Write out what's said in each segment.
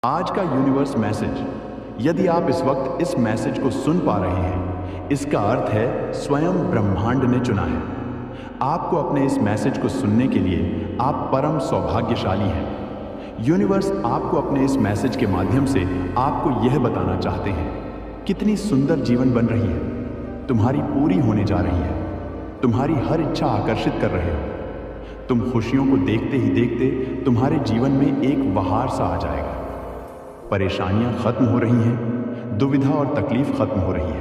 आज का universe message, यदि आप इस वक्त इस मैसेज को सुन पा रहे हैं, इसका अर्थ है स्वयं ब्रह्मांड ने चुना है आपको। अपने इस मैसेज को सुनने के लिए आप परम सौभाग्यशाली हैं। यूनिवर्स आपको अपने इस मैसेज के माध्यम से आपको यह बताना चाहते हैं कितनी सुंदर जीवन बन रही है, तुम्हारी पूरी होने जा रही है, तुम्हारी हर इच्छा आकर्षित कर रहे हो। तुम खुशियों को देखते ही देखते तुम्हारे जीवन में एक बहार सा आ जाएगा। परेशानियां खत्म हो रही हैं, दुविधा और तकलीफ खत्म हो रही है,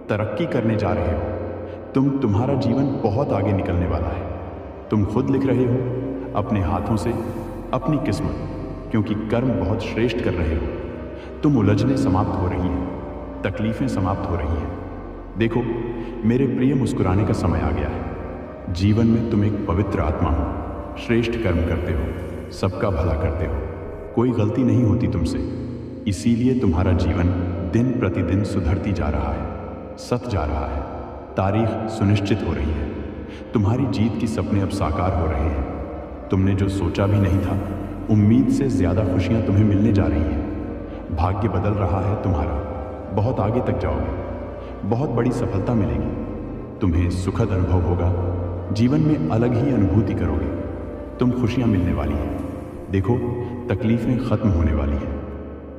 तरक्की करने जा रहे हो। तुम्हारा जीवन बहुत आगे निकलने वाला है। तुम खुद लिख रहे हो अपने हाथों से अपनी किस्मत, क्योंकि कर्म बहुत श्रेष्ठ कर रहे हो। तुम उलझने समाप्त हो रही हैं, तकलीफें समाप्त हो रही हैं। देखो मेरे प्रिय, मुस्कुराने का समय आ गया है। जीवन में तुम एक पवित्र आत्मा हो, श्रेष्ठ कर्म करते हो, सबका भला करते हो, कोई गलती नहीं होती तुमसे। इसीलिए तुम्हारा जीवन दिन प्रतिदिन सुधरती जा रहा है, सत जा रहा है, तारीख सुनिश्चित हो रही है। तुम्हारी जीत की सपने अब साकार हो रहे हैं। तुमने जो सोचा भी नहीं था, उम्मीद से ज्यादा खुशियां तुम्हें मिलने जा रही हैं। भाग्य बदल रहा है तुम्हारा, बहुत आगे तक जाओगे, बहुत बड़ी सफलता मिलेगी, तुम्हें सुखद अनुभव होगा, जीवन में अलग ही अनुभूति करोगे। तुम खुशियां मिलने वाली हैं। देखो तकलीफें खत्म होने वाली हैं,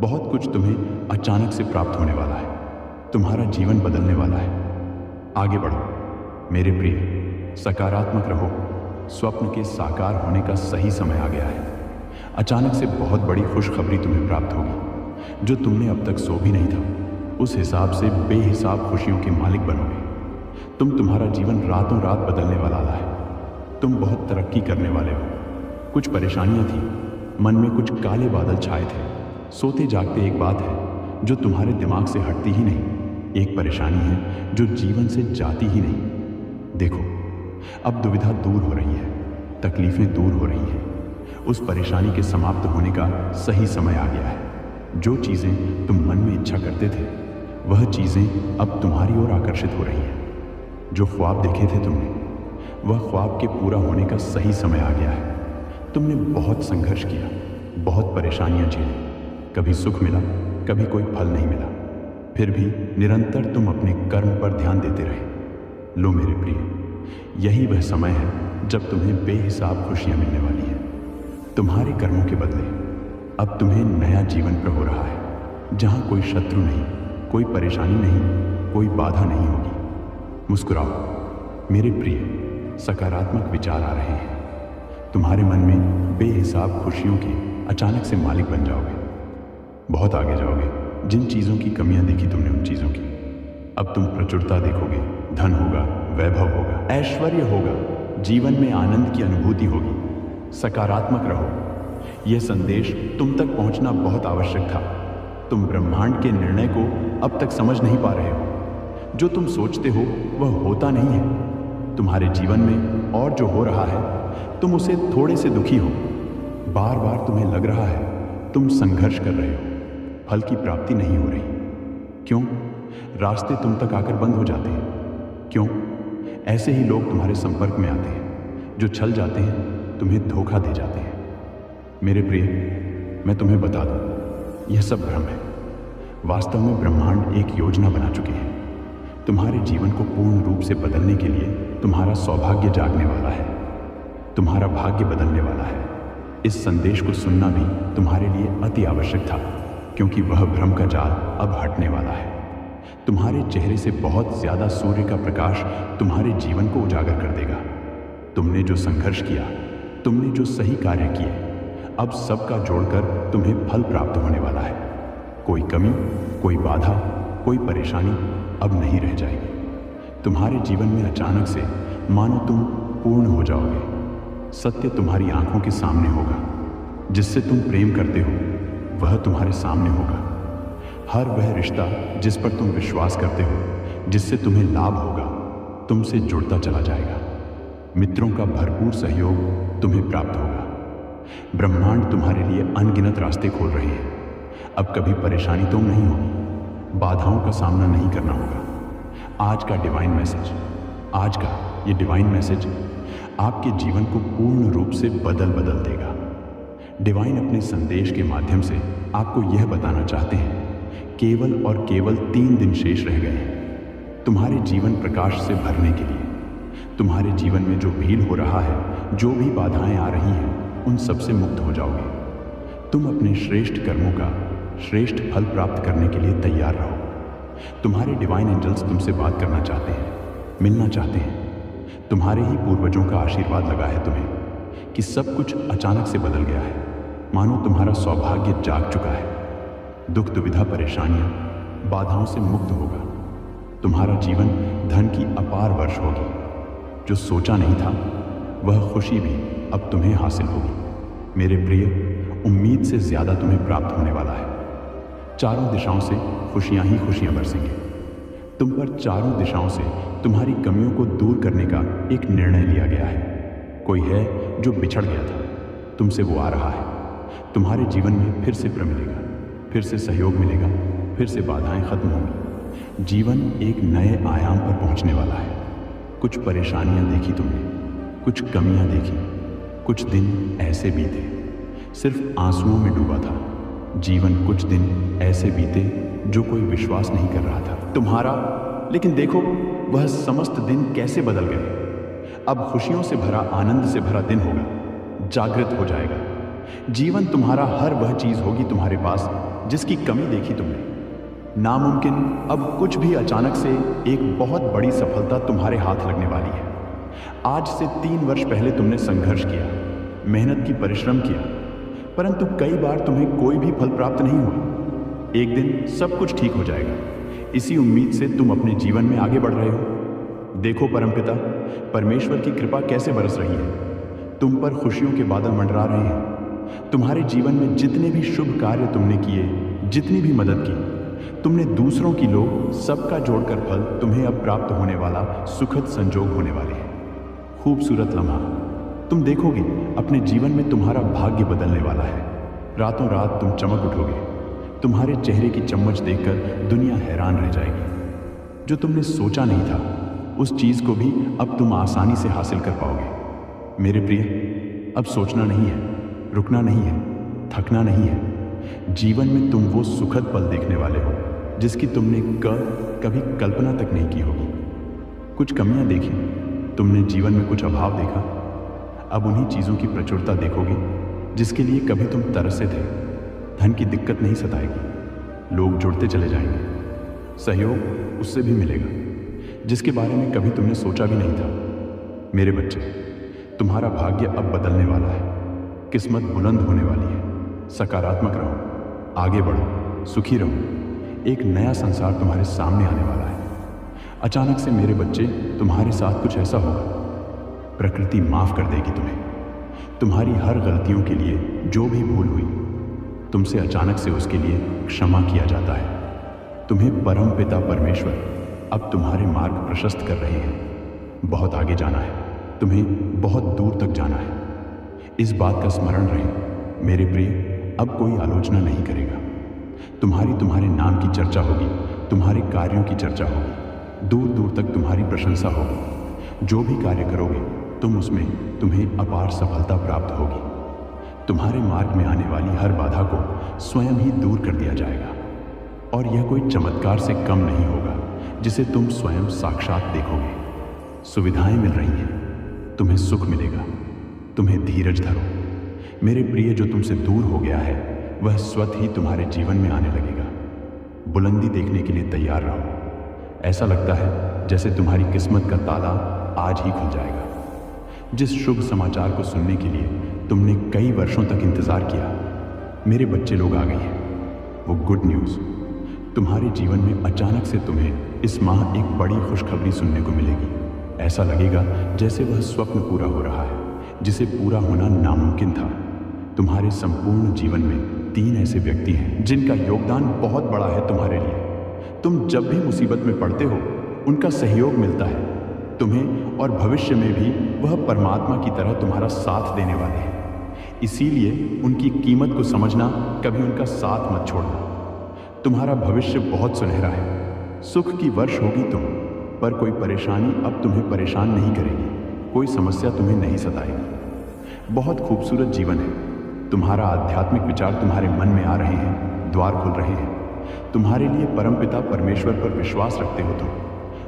बहुत कुछ तुम्हें अचानक से प्राप्त होने वाला है, तुम्हारा जीवन बदलने वाला है। आगे बढ़ो मेरे प्रिय, सकारात्मक रहो। स्वप्न के साकार होने का सही समय आ गया है। अचानक से बहुत बड़ी खुशखबरी तुम्हें प्राप्त होगी, जो तुमने अब तक सो भी नहीं था। उस हिसाब से बेहिसाब खुशियों के मालिक बनोगे। तुम्हारा जीवन रातों रात बदलने वाला है। तुम बहुत तरक्की करने वाले हो। कुछ परेशानियां थी, मन में कुछ काले बादल छाए थे। सोते जागते एक बात है जो तुम्हारे दिमाग से हटती ही नहीं, एक परेशानी है जो जीवन से जाती ही नहीं। देखो अब दुविधा दूर हो रही है, तकलीफें दूर हो रही हैं। उस परेशानी के समाप्त होने का सही समय आ गया है। जो चीज़ें तुम मन में इच्छा करते थे, वह चीज़ें अब तुम्हारी ओर आकर्षित हो रही हैं। जो ख्वाब देखे थे तुमने, वह ख्वाब के पूरा होने का सही समय आ गया है। तुमने बहुत संघर्ष किया, बहुत परेशानियां झेली, कभी सुख मिला, कभी कोई फल नहीं मिला, फिर भी निरंतर तुम अपने कर्म पर ध्यान देते रहे। लो मेरे प्रिय, यही वह समय है जब तुम्हें बेहिसाब खुशियां मिलने वाली हैं। तुम्हारे कर्मों के बदले अब तुम्हें नया जीवन प्रभु रहा है, जहां कोई शत्रु नहीं, कोई परेशानी नहीं, कोई बाधा नहीं होगी। मुस्कुराओ मेरे प्रिय, सकारात्मक विचार आ रहे हैं। तुम्हारे मन में बेहिसाब खुशियों के अचानक से मालिक बन जाओगे, बहुत आगे जाओगे। जिन चीज़ों की कमियां देखी तुमने, उन चीज़ों की अब तुम प्रचुरता देखोगे। धन होगा, वैभव होगा, ऐश्वर्य होगा, जीवन में आनंद की अनुभूति होगी। सकारात्मक रहो। यह संदेश तुम तक पहुंचना बहुत आवश्यक था। तुम ब्रह्मांड के निर्णय को अब तक समझ नहीं पा रहे हो। जो तुम सोचते हो वह होता नहीं है तुम्हारे जीवन में, और जो हो रहा है तुम उसे थोड़े से दुखी हो। बार बार तुम्हें लग रहा है तुम संघर्ष कर रहे हो, फल की प्राप्ति नहीं हो रही। क्यों? रास्ते तुम तक आकर बंद हो जाते हैं। क्यों? ऐसे ही लोग तुम्हारे संपर्क में आते हैं जो छल जाते हैं, तुम्हें धोखा दे जाते हैं। मेरे प्रिय, मैं तुम्हें बता दूं, यह सब भ्रम है। वास्तव में ब्रह्मांड एक योजना बना चुके हैं। तुम्हारे जीवन को पूर्ण रूप से बदलने के लिए तुम्हारा सौभाग्य जागने वाला है, तुम्हारा भाग्य बदलने वाला है। इस संदेश को सुनना भी तुम्हारे लिए अति आवश्यक था, क्योंकि वह भ्रम का जाल अब हटने वाला है। तुम्हारे चेहरे से बहुत ज्यादा सूर्य का प्रकाश तुम्हारे जीवन को उजागर कर देगा। तुमने जो संघर्ष किया, तुमने जो सही कार्य किए, अब सबका जोड़कर तुम्हें फल प्राप्त होने वाला है। कोई कमी, कोई बाधा, कोई परेशानी अब नहीं रह जाएगी। तुम्हारे जीवन में अचानक से मानो तुम पूर्ण हो जाओगे। सत्य तुम्हारी आंखों के सामने होगा। जिससे तुम प्रेम करते हो वह तुम्हारे सामने होगा। हर वह रिश्ता जिस पर तुम विश्वास करते हो, जिससे तुम्हें लाभ होगा, तुमसे जुड़ता चला जाएगा। मित्रों का भरपूर सहयोग तुम्हें प्राप्त होगा। ब्रह्मांड तुम्हारे लिए अनगिनत रास्ते खोल रहे हैं। अब कभी परेशानी तो नहीं होगी, बाधाओं का सामना नहीं करना होगा। आज का डिवाइन मैसेज, आज का ये डिवाइन मैसेज आपके जीवन को पूर्ण रूप से बदल देगा। डिवाइन अपने संदेश के माध्यम से आपको यह बताना चाहते हैं, केवल और केवल 3 दिन शेष रह गए हैं तुम्हारे जीवन प्रकाश से भरने के लिए। तुम्हारे जीवन में जो भीड़ हो रहा है, जो भी बाधाएं आ रही हैं, उन सब से मुक्त हो जाओगे। तुम अपने श्रेष्ठ कर्मों का श्रेष्ठ फल प्राप्त करने के लिए तैयार रहो। तुम्हारे डिवाइन एंजल्स तुमसे बात करना चाहते हैं, मिलना चाहते हैं। तुम्हारे ही पूर्वजों का आशीर्वाद लगा है तुम्हें कि सब कुछ अचानक से बदल गया है, मानो तुम्हारा सौभाग्य जाग चुका है। दुख दुविधा परेशानियां बाधाओं से मुक्त होगा। तुम्हारा जीवन धन की अपार वर्ष होगी। जो सोचा नहीं था वह खुशी भी अब तुम्हें हासिल होगी। मेरे प्रिय, उम्मीद से ज्यादा तुम्हें प्राप्त होने वाला है। चारों दिशाओं से खुशियां ही खुशियां बरसेंगे। तुम पर चारों दिशाओं से तुम्हारी कमियों को दूर करने का एक निर्णय लिया गया है। कोई है जो बिछड़ गया था, तुमसे वो आ रहा है। तुम्हारे जीवन में फिर से प्रेम मिलेगा, फिर से सहयोग मिलेगा, फिर से बाधाएं खत्म होंगी। जीवन एक नए आयाम पर पहुंचने वाला है। कुछ परेशानियां देखी तुमने, कुछ कमियां देखी, कुछ दिन ऐसे बीते, सिर्फ आंसुओं में डूबा था। जीवन कुछ दिन ऐसे बीते जो कोई विश्वास नहीं कर रहा था तुम्हारा, लेकिन देखो वह समस्त दिन कैसे बदल गए। अब खुशियों से भरा, आनंद से भरा दिन होगा, जागृत हो जाएगा। जीवन तुम्हारा हर वह चीज होगी तुम्हारे पास जिसकी कमी देखी तुमने। नामुमकिन अब कुछ भी अचानक से एक बहुत बड़ी सफलता तुम्हारे हाथ लगने वाली है। आज से 3 वर्ष पहले तुमने संघर्ष किया, मेहनत की, परिश्रम किया, परंतु कई बार तुम्हें कोई भी फल प्राप्त नहीं हुआ। एक दिन सब कुछ ठीक हो जाएगा। इसी उम्मीद से तुम अपने जीवन में आगे बढ़ रहे हो। देखो परमपिता परमेश्वर की कृपा कैसे बरस रही है। तुम पर खुशियों के बादल मंडरा रहे हैं। तुम्हारे जीवन में जितने भी शुभ कार्य तुमने किए, जितनी भी मदद की, तुमने दूसरों की लो, सबका जोड़कर फल तुम्हें अब प्राप्त होने वाला सुखद संजोग होने वाले हैं। खूबसूरत लम्हा तुम देखोगे, अपने जीवन में तुम्हारा भाग्य बदलने वाला है। रातों रात तुम चमक उठोगे। तुम्हारे चेहरे की चम्मच देखकर दुनिया हैरान रह जाएगी। जो तुमने सोचा नहीं था, उस चीज को भी अब तुम आसानी से हासिल कर पाओगे। मेरे प्रिय, अब सोचना नहीं है, रुकना नहीं है, थकना नहीं है। जीवन में तुम वो सुखद पल देखने वाले हो जिसकी तुमने कभी कल्पना तक नहीं की होगी। कुछ कमियां देखी, तुमने जीवन में कुछ अभाव देखा, अब उन्हीं चीजों की प्रचुरता देखोगे जिसके लिए कभी तुम तरसे थे। धन की दिक्कत नहीं सताएगी, लोग जुड़ते चले जाएंगे, सहयोग उससे भी मिलेगा जिसके बारे में कभी तुमने सोचा भी नहीं था। मेरे बच्चे, तुम्हारा भाग्य अब बदलने वाला है। किस्मत बुलंद होने वाली है। सकारात्मक रहो, आगे बढ़ो, सुखी रहो। एक नया संसार तुम्हारे सामने आने वाला है। अचानक से मेरे बच्चे, तुम्हारे साथ कुछ ऐसा होगा, प्रकृति माफ कर देगी तुम्हें। तुम्हारी हर गलतियों के लिए जो भी भूल हुई, तुमसे अचानक से उसके लिए क्षमा किया जाता है। तुम्हें परम पिता परमेश्वर अब तुम्हारे मार्ग प्रशस्त कर रहे हैं। बहुत आगे जाना है, तुम्हें बहुत दूर तक जाना है। इस बात का स्मरण रहे मेरे प्रिय, अब कोई आलोचना नहीं करेगा। तुम्हारे नाम की चर्चा होगी, तुम्हारे कार्यों की चर्चा होगी, दूर दूर तक तुम्हारी प्रशंसा होगी। जो भी कार्य करोगे तुम उसमें तुम्हें अपार सफलता प्राप्त होगी। तुम्हारे मार्ग में आने वाली हर बाधा को स्वयं ही दूर कर दिया जाएगा, और यह कोई चमत्कार से कम नहीं होगा जिसे तुम स्वयं साक्षात देखोगे। सुविधाएं मिल रही हैं, तुम्हें सुख मिलेगा। तुम्हें धीरज धरो मेरे प्रिय। जो तुमसे दूर हो गया है वह स्वतः ही तुम्हारे जीवन में आने लगेगा। बुलंदी देखने के लिए तैयार रहो। ऐसा लगता है जैसे तुम्हारी किस्मत का ताला आज ही खुल जाएगा। जिस शुभ समाचार को सुनने के लिए तुमने कई वर्षों तक इंतजार किया, मेरे बच्चे लोग आ गए हैं। वो गुड न्यूज़ तुम्हारे जीवन में अचानक से तुम्हें इस माह एक बड़ी खुशखबरी सुनने को मिलेगी। ऐसा लगेगा जैसे वह स्वप्न पूरा हो रहा है जिसे पूरा होना नामुमकिन था। तुम्हारे संपूर्ण जीवन में 3 ऐसे व्यक्ति हैं जिनका योगदान बहुत बड़ा है तुम्हारे लिए। तुम जब भी मुसीबत में पड़ते हो उनका सहयोग मिलता है तुम्हें, और भविष्य में भी वह परमात्मा की तरह तुम्हारा साथ देने वाले हैं। इसीलिए उनकी कीमत को समझना, कभी उनका साथ मत छोड़ना। तुम्हारा भविष्य बहुत सुनहरा है। सुख की वर्ष होगी तुम, पर कोई परेशानी अब तुम्हें परेशान नहीं करेगी, कोई समस्या तुम्हें नहीं सताएगी। बहुत खूबसूरत जीवन है। तुम्हारा आध्यात्मिक विचार तुम्हारे मन में आ रहे हैं, द्वार खुल रहे हैं। तुम्हारे लिए परमपिता परमेश्वर पर विश्वास रखते हो तुम,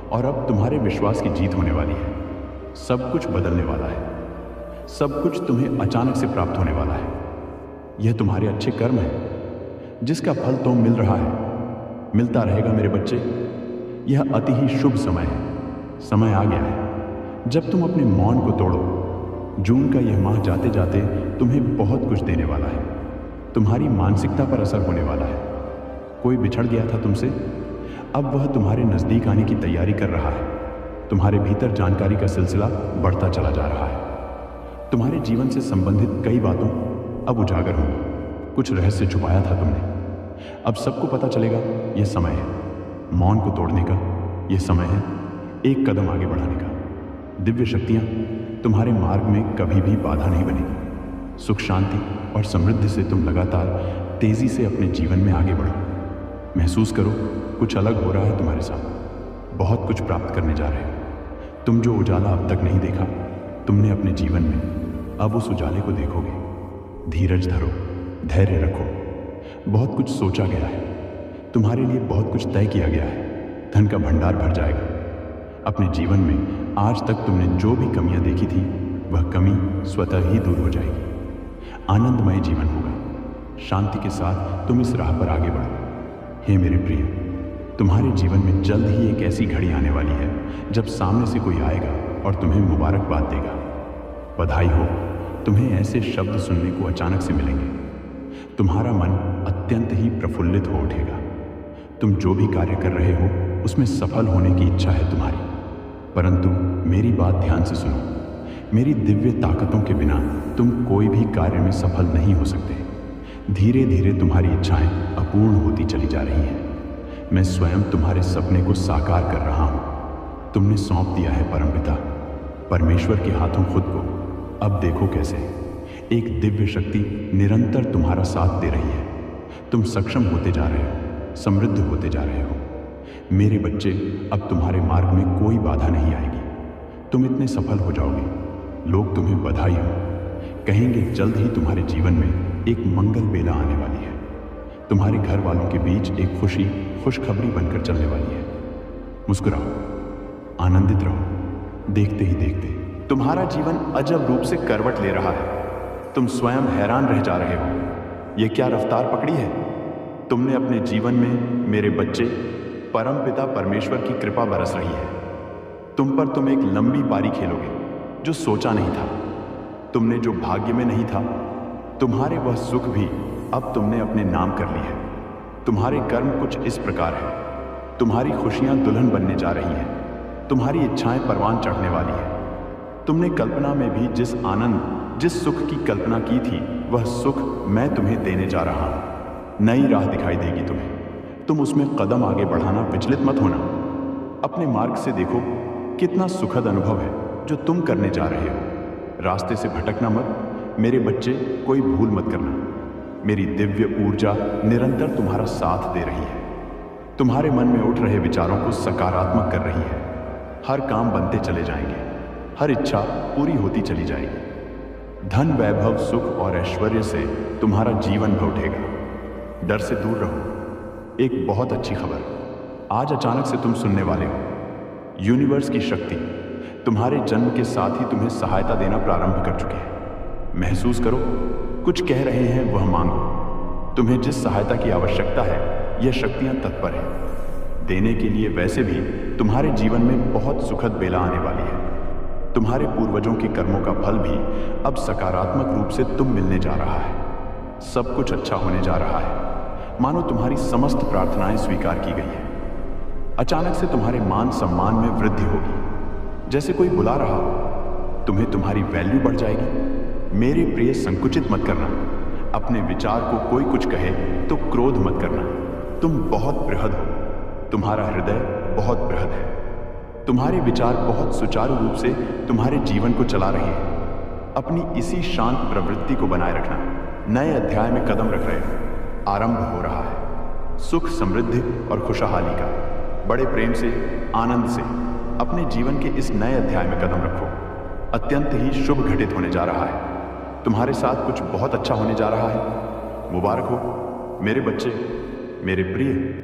और अब तुम्हारे विश्वास की जीत होने वाली है। सब कुछ बदलने वाला है। सब कुछ तुम्हें अचानक से प्राप्त होने वाला है। यह तुम्हारे अच्छे कर्म है जिसका फल तो मिल रहा है, मिलता रहेगा मेरे बच्चे। यह अति ही शुभ समय है। समय आ गया है जब तुम अपने मौन को तोड़ो। जून का यह माह जाते जाते तुम्हें बहुत कुछ देने वाला है। तुम्हारी मानसिकता पर असर होने वाला है। कोई बिछड़ गया था तुमसे, अब वह तुम्हारे नजदीक आने की तैयारी कर रहा है। तुम्हारे भीतर जानकारी का सिलसिला बढ़ता चला जा रहा है। तुम्हारे जीवन से संबंधित कई बातों अब उजागर होंगी। कुछ रहस्य छुपाया था तुमने, अब सबको पता चलेगा। यह समय है मौन को तोड़ने का। यह समय है एक कदम आगे बढ़ाने का। दिव्य शक्तियां तुम्हारे मार्ग में कभी भी बाधा नहीं बनेगी। सुख, शांति और समृद्धि से तुम लगातार तेजी से अपने जीवन में आगे बढ़ो। महसूस करो कुछ अलग हो रहा है तुम्हारे साथ। बहुत कुछ प्राप्त करने जा रहे हो। तुम जो उजाला अब तक नहीं देखा तुमने अपने जीवन में, अब उस उजाले को देखोगे। धीरज धरो, धैर्य रखो। बहुत कुछ सोचा गया है, तुम्हारे लिए बहुत कुछ तय किया गया है। धन का भंडार भर जाएगा। अपने जीवन में आज तक तुमने जो भी कमियां देखी थी वह कमी स्वतः ही दूर हो जाएगी। आनंदमय जीवन होगा। शांति के साथ तुम इस राह पर आगे बढ़ो। हे मेरे प्रिय, तुम्हारे जीवन में जल्द ही एक ऐसी घड़ी आने वाली है जब सामने से कोई आएगा और तुम्हें मुबारकबाद देगा। बधाई हो, तुम्हें ऐसे शब्द सुनने को अचानक से मिलेंगे। तुम्हारा मन अत्यंत ही प्रफुल्लित हो उठेगा। तुम जो भी कार्य कर रहे हो उसमें सफल होने की इच्छा है तुम्हारी, परंतु मेरी बात ध्यान से सुनो। मेरी दिव्य ताकतों के बिना तुम कोई भी कार्य में सफल नहीं हो सकते। धीरे धीरे तुम्हारी इच्छाएं अपूर्ण होती चली जा रही हैं। मैं स्वयं तुम्हारे सपने को साकार कर रहा हूं। तुमने सौंप दिया है परमपिता परमेश्वर के हाथों खुद को। अब देखो कैसे एक दिव्य शक्ति निरंतर तुम्हारा साथ दे रही है। तुम सक्षम होते जा रहे हो, समृद्ध होते जा रहे हो। मेरे बच्चे, अब तुम्हारे मार्ग में कोई बाधा नहीं आएगी। तुम इतने सफल हो जाओगे, लोग तुम्हें बधाई हो कहेंगे। जल्द ही तुम्हारे जीवन में एक मंगल बेला आने वाली है। तुम्हारे घर वालों के बीच एक खुशखबरी बनकर चलने वाली है। मुस्कुराओ, आनंदित रहो। देखते ही देखते तुम्हारा जीवन अजब रूप से करवट ले रहा है। तुम स्वयं हैरान रह जा रहे हो। यह क्या रफ्तार पकड़ी है? तुमने अपने जीवन में मेरे बच्चे परमपिता परमेश्वर की कृपा बरस रही है। तुम एक लंबी पारी खेलोगे जो सोचा नहीं था। तुमने जो भाग्य में नहीं था, तुम्हारे वह सुख भी अब तुमने अपने नाम कर ली है। तुम्हारे कर्म कुछ इस प्रकार है। तुम्हारी खुशियां दुल्हन बनने जा रही हैं। तुम्हारी इच्छाएं परवान चढ़ने वाली है। तुमने कल्पना में भी जिस आनंद, जिस सुख की कल्पना की थी, वह सुख मैं तुम्हें देने जा रहा हूं। नई राह दिखाई देगी तुम्हें। तुम उसमें कदम आगे बढ़ाना, विचलित मत होना। अपने मार्ग से देखो कितना सुखद अनुभव है जो तुम करने जा रहे हो। रास्ते से भटकना मत मेरे बच्चे, कोई भूल मत करना। मेरी दिव्य ऊर्जा निरंतर तुम्हारा साथ दे रही है। तुम्हारे मन में उठ रहे विचारों को सकारात्मक कर रही है। हर काम बनते चले जाएंगे, हर इच्छा पूरी होती चली जाएगी। धन, वैभव, सुख और ऐश्वर्य से तुम्हारा जीवन भर उठेगा। डर से दूर रहो। एक बहुत अच्छी खबर आज अचानक से तुम सुनने वाले हो। यूनिवर्स की शक्ति तुम्हारे जन्म के साथ ही तुम्हें सहायता देना प्रारंभ कर चुकी है। महसूस करो, कुछ कह रहे हैं, वह मांगो। तुम्हें जिस सहायता की आवश्यकता है, यह शक्तियां तत्पर हैं देने के लिए। वैसे भी तुम्हारे जीवन में बहुत सुखद बेला आने वाली है। तुम्हारे पूर्वजों के कर्मों का फल भी अब सकारात्मक रूप से तुम मिलने जा रहा है। सब कुछ अच्छा होने जा रहा है, मानो तुम्हारी समस्त प्रार्थनाएं स्वीकार की गई है। अचानक से तुम्हारे मान सम्मान में वृद्धि होगी, जैसे कोई बुला रहा हो। तुम्हें तुम्हारी वैल्यू बढ़ जाएगी। मेरे प्रिय, संकुचित मत करना। अपने विचार को कोई कुछ कहे तो क्रोध मत करना। तुम बहुत बृहद हो। तुम्हारा हृदय बहुत बृहद है। तुम्हारे विचार बहुत सुचारू रूप से तुम्हारे जीवन को चला रहे हैं। अपनी इसी शांत प्रवृत्ति को बनाए रखना। नए अध्याय में कदम रख रहे हो। आरंभ हो रहा है सुख, समृद्धि और खुशहाली का। बड़े प्रेम से, आनंद से अपने जीवन के इस नए अध्याय में कदम रखो। अत्यंत ही शुभ घटित होने जा रहा है। तुम्हारे साथ कुछ बहुत अच्छा होने जा रहा है। मुबारक हो मेरे बच्चे, मेरे प्रिय।